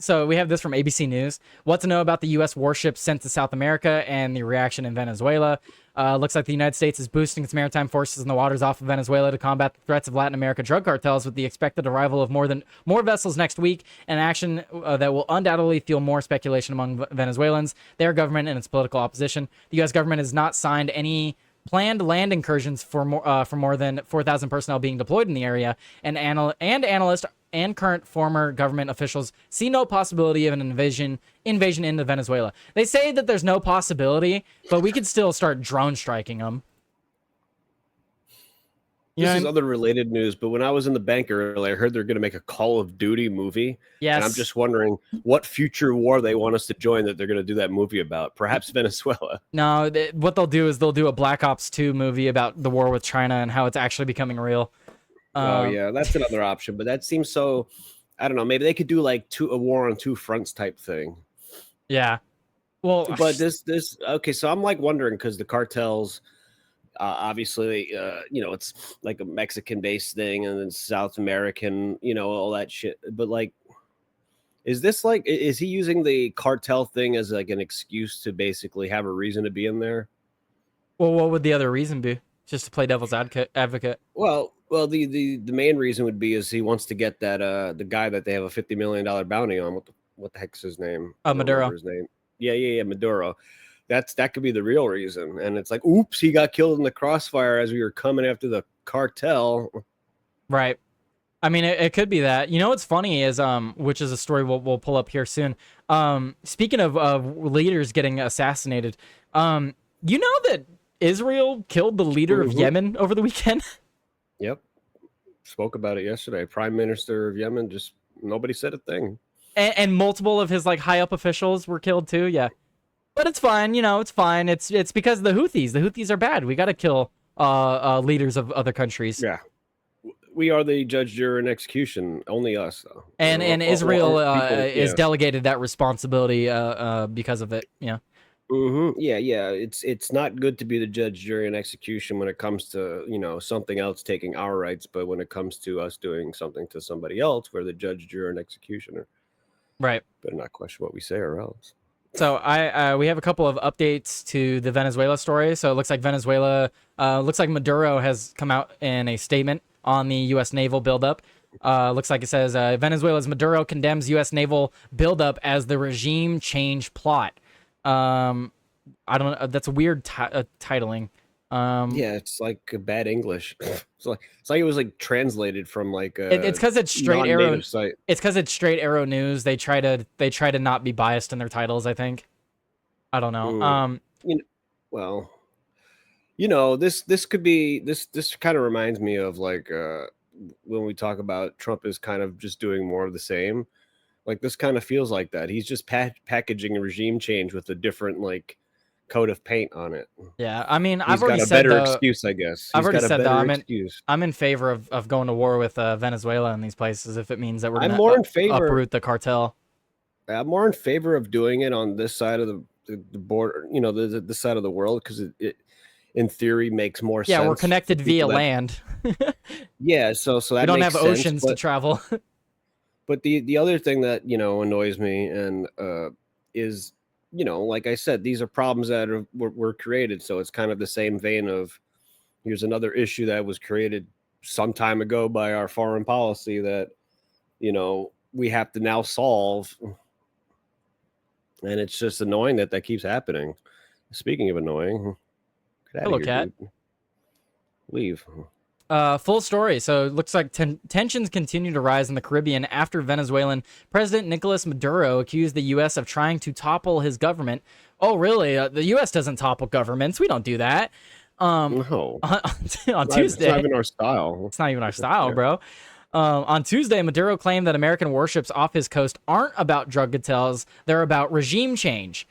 So we have this from ABC News. What to know about the U.S. warships sent to South America and the reaction in Venezuela. Looks like the United States is boosting its maritime forces in the waters off of Venezuela to combat the threats of Latin America drug cartels, with the expected arrival of more vessels next week, an action that will undoubtedly fuel more speculation among Venezuelans, their government, and its political opposition. The U.S. government has not signed any planned land incursions for more than 4,000 personnel being deployed in the area, and analysts and current former government officials see no possibility of an invasion into Venezuela. They say that there's no possibility, but we could still start drone striking them. This is other related news, but when I was in the bank earlier, I heard they're going to make a Call of Duty movie. Yes. And I'm just wondering what future war they want us to join that they're going to do that movie about. Perhaps Venezuela. No, what they'll do is they'll do a Black Ops 2 movie about the war with China and how it's actually becoming real. Oh, yeah, that's another option. But that seems so, I don't know, maybe they could do like a war on two fronts type thing. Yeah. Well, but okay, so I'm like wondering because the cartels, obviously, it's like a Mexican-based thing and then South American, all that shit. But like, is he using the cartel thing as like an excuse to basically have a reason to be in there? Well, what would the other reason be? Just to play devil's advocate? Well, the main reason would be is he wants to get that the guy that they have a $50 million bounty on. What the heck's his name? Maduro. His name. Yeah, Maduro. That could be the real reason. And it's like, oops, he got killed in the crossfire as we were coming after the cartel. Right. I mean, it could be that. You know what's funny is, which is a story we'll pull up here soon. Speaking of leaders getting assassinated, you know that Israel killed the leader of Yemen over the weekend? Yep. Spoke about it yesterday. Prime Minister of Yemen, just nobody said a thing. And multiple of his like high up officials were killed too. Yeah. But it's fine, it's fine. It's because the Houthis. The Houthis are bad. We got to kill leaders of other countries. Yeah. We are the judge, jury, and execution. Only us, though. And Israel is delegated that responsibility because of it. Yeah. Mm-hmm. Yeah. It's not good to be the judge, jury, and execution when it comes to something else taking our rights, but when it comes to us doing something to somebody else, we're the judge, jury, and executioner. Right. Better not question what we say or else. So we have a couple of updates to the Venezuela story. So it looks like Maduro has come out in a statement on the U.S. naval buildup. Looks like it says Venezuela's Maduro condemns U.S. naval buildup as the regime change plot. I don't know. That's a weird titling. Yeah, it's like a bad English. It's like it was like translated from like it's because it's straight arrow site. It's because it's straight arrow news. They try to not be biased in their titles, I think. I don't know. This could be this kind of reminds me of like when we talk about Trump is kind of just doing more of the same. Like this kind of feels like that. He's just packaging a regime change with a different like coat of paint on it. Yeah, I mean, I've already said better excuse, I guess. I've already said that I'm in favor of going to war with Venezuela in these places if it means that we're going to uproot the cartel. I'm more in favor of doing it on this side of the border, the side of the world, because it in theory makes more sense. Yeah, we're connected via land. Yeah, so that we don't makes have sense, oceans to travel. But the other thing that annoys me and is like I said, these are problems that were created. So it's kind of the same vein of here's another issue that was created some time ago by our foreign policy that we have to now solve. And it's just annoying that keeps happening. Speaking of annoying, hello, cat. Leave. Full story. So it looks like tensions continue to rise in the Caribbean after Venezuelan President Nicolas Maduro accused the U.S. of trying to topple his government. Oh, really? The U.S. doesn't topple governments. We don't do that. No. On Tuesday. It's not even our style. It's not even our style, bro. On Tuesday, Maduro claimed that American warships off his coast aren't about drug cartels. They're about regime change.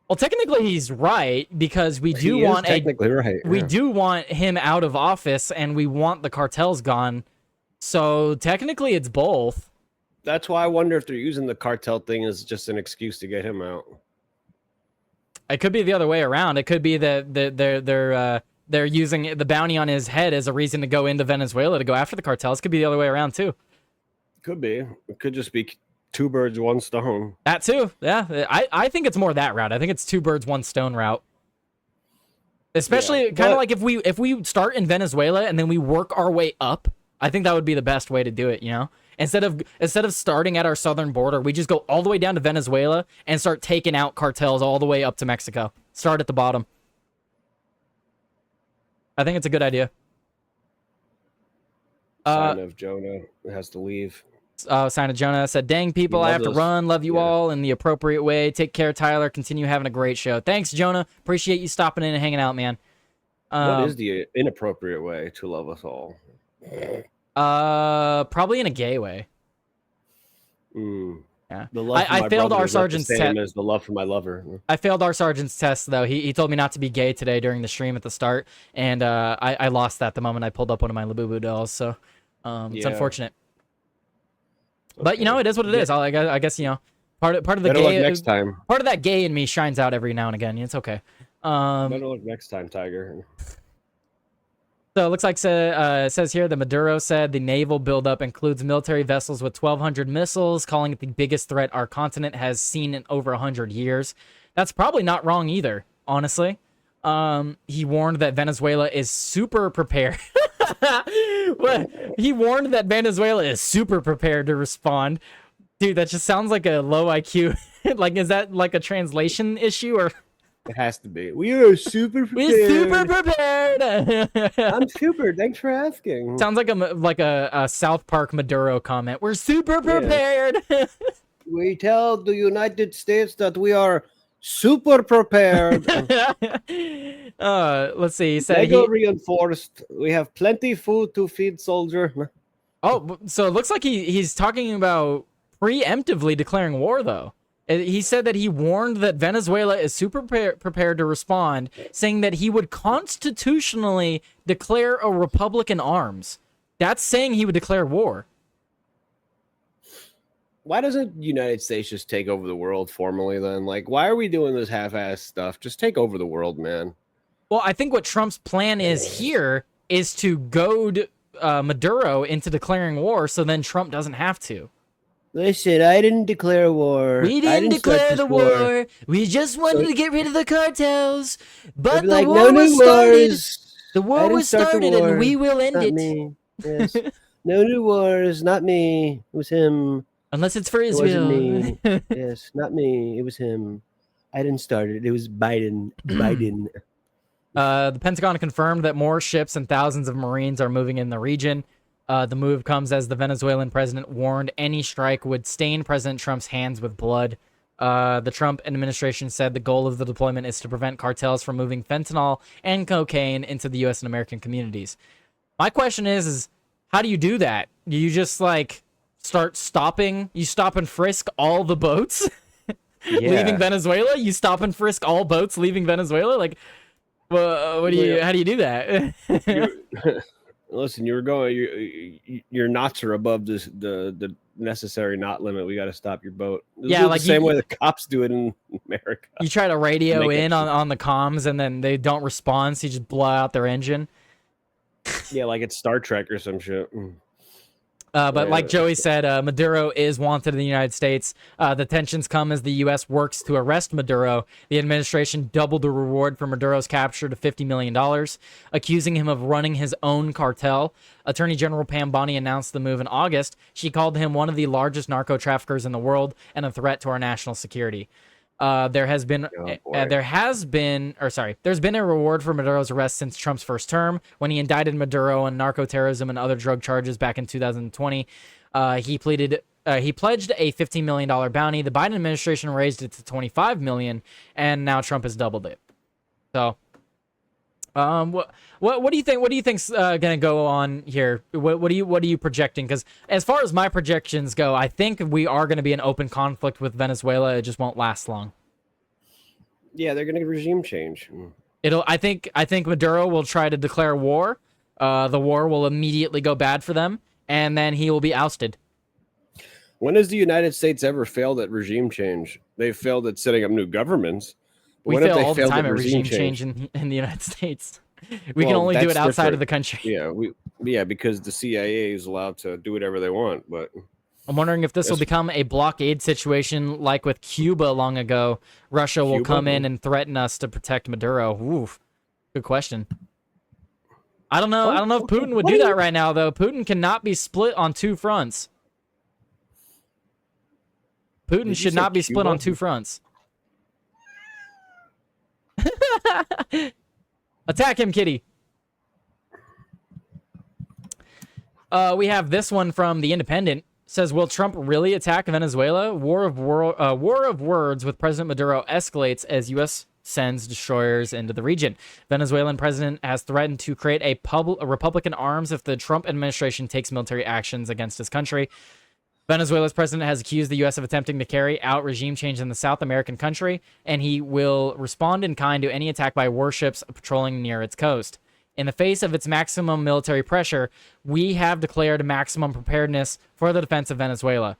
Well, technically he's right because we do want we do want him out of office and we want the cartels gone. So technically it's both. That's why I wonder if they're using the cartel thing as just an excuse to get him out. It could be the other way around. It could be that they're using the bounty on his head as a reason to go into Venezuela to go after the cartels. Could be the other way around too. Could be. It could just be two birds, one stone. That too. Yeah. I think it's more that route. I think it's two birds, one stone route. Especially kind of like if we start in Venezuela and then we work our way up, I think that would be the best way to do it, you know? Instead of starting at our southern border, we just go all the way down to Venezuela and start taking out cartels all the way up to Mexico. Start at the bottom. I think it's a good idea. Sign of Jonah has to leave. Sign of Jonah said, "Dang people, I have to run. Love you all in the appropriate way. Take care, Tyler. Continue having a great show." Thanks, Jonah. Appreciate you stopping in and hanging out, man. What is the inappropriate way to love us all? Probably in a gay way. Yeah. The love I failed our sergeant's test. As the love for my lover. I failed our sergeant's test though. He told me not to be gay today during the stream at the start, and I lost that the moment I pulled up one of my Labubu dolls. So it's unfortunate. Okay. But you know, it is what it is. I guess you know, part of the Better gay luck next time. Part of that gay in me shines out every now and again. It's okay. Better luck next time, Tiger. So it looks like says here that Maduro said the naval buildup includes military vessels with 1,200 missiles, calling it the biggest threat our continent has seen in over 100 years. That's probably not wrong either, honestly. He warned that Venezuela is super prepared. He warned that Venezuela is super prepared to respond. Dude, that just sounds like a low IQ. Like, is that like a translation issue or? It has to be. We are super prepared. We're super prepared. I'm super. Thanks for asking. Sounds like a South Park Maduro comment. We're super prepared. Yeah. We tell the United States that we are super prepared. Let's see. He said reinforced. We have plenty food to feed soldier. Oh, so it looks like he's talking about preemptively declaring war, though. He said that he warned that Venezuela is super prepared to respond, saying that he would constitutionally declare a republic in arms. That's saying he would declare war. Why doesn't the United States just take over the world formally then? Like, why are we doing this half-ass stuff? Just take over the world, man. Well, I think what Trump's plan is here is to goad Maduro into declaring war so then Trump doesn't have to. Listen, I didn't declare war. We didn't declare the war. We just wanted to get rid of the cartels. But the war was started. The war was started and we will end it. Yes. No new wars. Not me. It was him. Unless it's for Israel. It wasn't me. Yes, not me. It was him. I didn't start it. It was Biden. The Pentagon confirmed that more ships and thousands of Marines are moving in the region. The move comes as the Venezuelan president warned any strike would stain President Trump's hands with blood. The Trump administration said the goal of the deployment is to prevent cartels from moving fentanyl and cocaine into the U.S. and American communities. My question is how do you do that? Do you just, like, start stopping? You stop and frisk all the boats leaving Venezuela? You stop and frisk all boats leaving Venezuela? Like, well, how do you do that? Listen, your knots are above the necessary knot limit. We got to stop your boat. Yeah, like the same way the cops do it in America. You try to radio in on the comms, and then they don't respond, so you just blow out their engine. Yeah, like it's Star Trek or some shit. But like Joey said, Maduro is wanted in the United States. The tensions come as the U.S. works to arrest Maduro. The administration doubled the reward for Maduro's capture to $50 million, accusing him of running his own cartel. Attorney General Pam Bondi announced the move in August. She called him one of the largest narco traffickers in the world and a threat to our national security. There's been a reward for Maduro's arrest since Trump's first term when he indicted Maduro on narco terrorism and other drug charges back in 2020. He pledged a $15 million bounty. The Biden administration raised it to $25 million, and now Trump has doubled it. So, what do you think? What do you think's gonna go on here? What are you projecting? Because as far as my projections go, I think we are going to be in open conflict with Venezuela. It just won't last long. Yeah, they're going to regime change. I think Maduro will try to declare war. The war will immediately go bad for them, and then he will be ousted. When has the United States ever failed at regime change? They've failed at setting up new governments. We fail all the time at regime change in the United States. We can only do it outside of the country. Yeah, because the CIA is allowed to do whatever they want. But I'm wondering if this will Yes. become a blockade situation like with Cuba long ago. Russia will Cuba? come in and threaten us to protect Maduro. Oof. Good question. I don't know. I don't know if Putin would do that right now, though. Putin cannot be split on two fronts. Putin Did you should say not be split on Cuba? two fronts. Attack him, kitty. We have this one from The Independent. Says, will Trump really attack Venezuela? War of words with President Maduro escalates as U.S. sends destroyers into the region. Venezuelan president has threatened to create a Republican arms if the Trump administration takes military actions against his country. Venezuela's president has accused the U.S. of attempting to carry out regime change in the South American country, and he will respond in kind to any attack by warships patrolling near its coast. In the face of its maximum military pressure, we have declared maximum preparedness for the defense of Venezuela.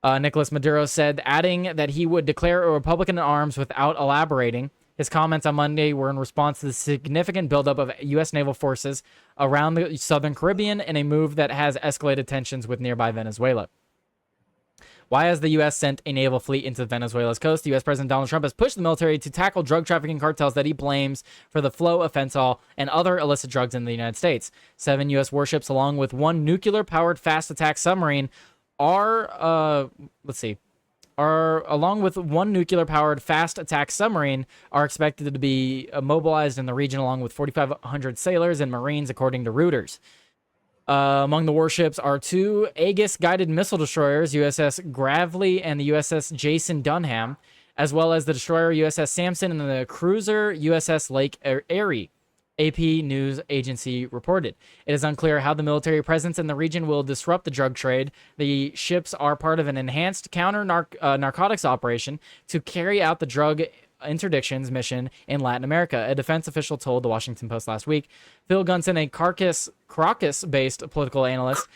Nicolas Maduro said, adding that he would declare a Republican arms without elaborating. His comments on Monday were in response to the significant buildup of U.S. naval forces around the southern Caribbean in a move that has escalated tensions with nearby Venezuela. Why has the U.S. sent a naval fleet into Venezuela's coast? The U.S. President Donald Trump has pushed the military to tackle drug trafficking cartels that he blames for the flow of fentanyl and other illicit drugs in the United States. 7 U.S. warships, along with 1 nuclear-powered fast attack submarine, are expected to be mobilized in the region, along with 4,500 sailors and Marines, according to Reuters. Among the warships are 2 Aegis-guided missile destroyers, USS Gravely and the USS Jason Dunham, as well as the destroyer USS Samson and the cruiser USS Lake Erie, AP news agency reported. It is unclear how the military presence in the region will disrupt the drug trade. The ships are part of an enhanced counter-narcotics operation to carry out the drug interdictions mission in Latin America, a defense official told the Washington Post last week. Phil Gunson, a Caracas-based political analyst,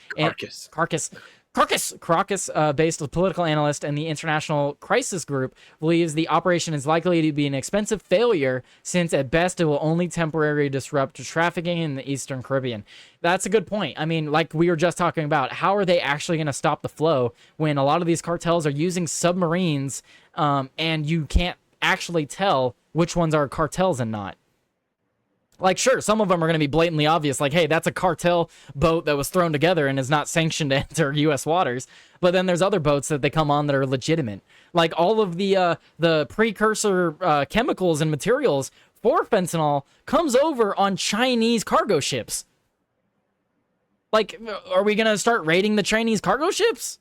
based political analyst and the International Crisis Group, believes the operation is likely to be an expensive failure, since at best it will only temporarily disrupt trafficking in the Eastern Caribbean. That's a good point. I mean, like we were just talking about, how are they actually going to stop the flow when a lot of these cartels are using submarines, and you can't actually tell which ones are cartels and not? Like, sure, some of them are going to be blatantly obvious, like, hey, that's a cartel boat that was thrown together and is not sanctioned to enter U.S. waters. But then there's other boats that they come on that are legitimate. Like, all of the precursor chemicals and materials for fentanyl comes over on Chinese cargo ships. Like, are we going to start raiding the Chinese cargo ships?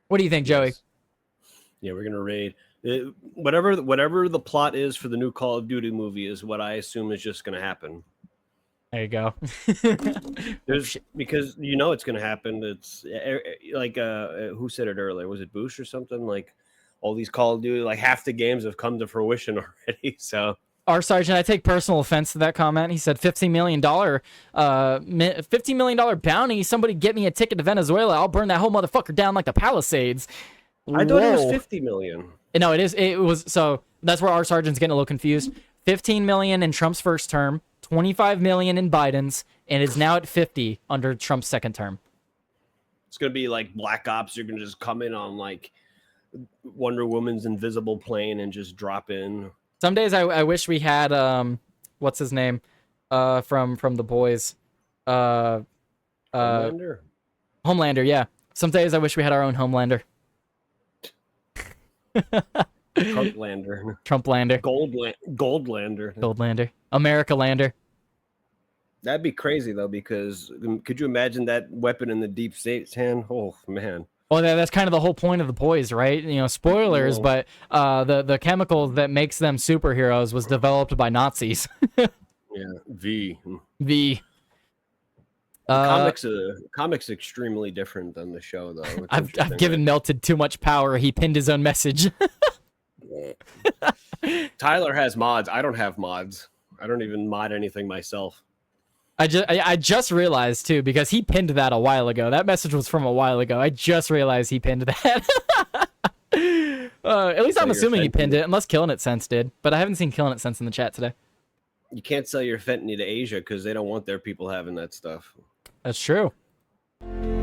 What do you think, Joey? Yes. Yeah, we're gonna raid. Whatever the plot is for the new Call of Duty movie is what I assume is just gonna happen. There you go. Because you know it's gonna happen. It's like who said it earlier? Was it Boosh or something? Like, all these Call of Duty, like half the games have come to fruition already. So Our sergeant, I take personal offense to that comment. He said $15 million bounty. Somebody get me a ticket to Venezuela. I'll burn that whole motherfucker down like the Palisades. I thought it was Whoa. 50 million. No, it was. So that's where our sergeant's getting a little confused. 15 million in Trump's first term, 25 million in Biden's, and it's now at 50 under Trump's second term. It's gonna be like Black Ops. You're gonna just come in on like Wonder Woman's invisible plane and just drop in. Some days I wish we had what's his name from The Boys, Homelander? Homelander. Yeah. Some days I wish we had our own Homelander. Trumplander. Trumplander. Goldlander. Goldlander. America Lander. That'd be crazy though, because could you imagine that weapon in the deep state's hand? Oh man. Well, that's kind of the whole point of The Boys, right? You know, spoilers, Well, but the chemical that makes them superheroes was developed by Nazis. yeah, V. The Comics extremely different than the show though. It's I've interesting, given Melted too much power. He pinned his own message. right? Tyler has mods. I don't have mods. I don't even mod anything myself. I just realized too, because he pinned that a while ago. That message was from a while ago. I just realized he pinned that. At least So I'm you're assuming he offended. pinned it, unless Killing It Sense did. But I haven't seen Killing It Sense in the chat today. You can't sell your fentanyl to Asia because they don't want their people having that stuff. That's true. you.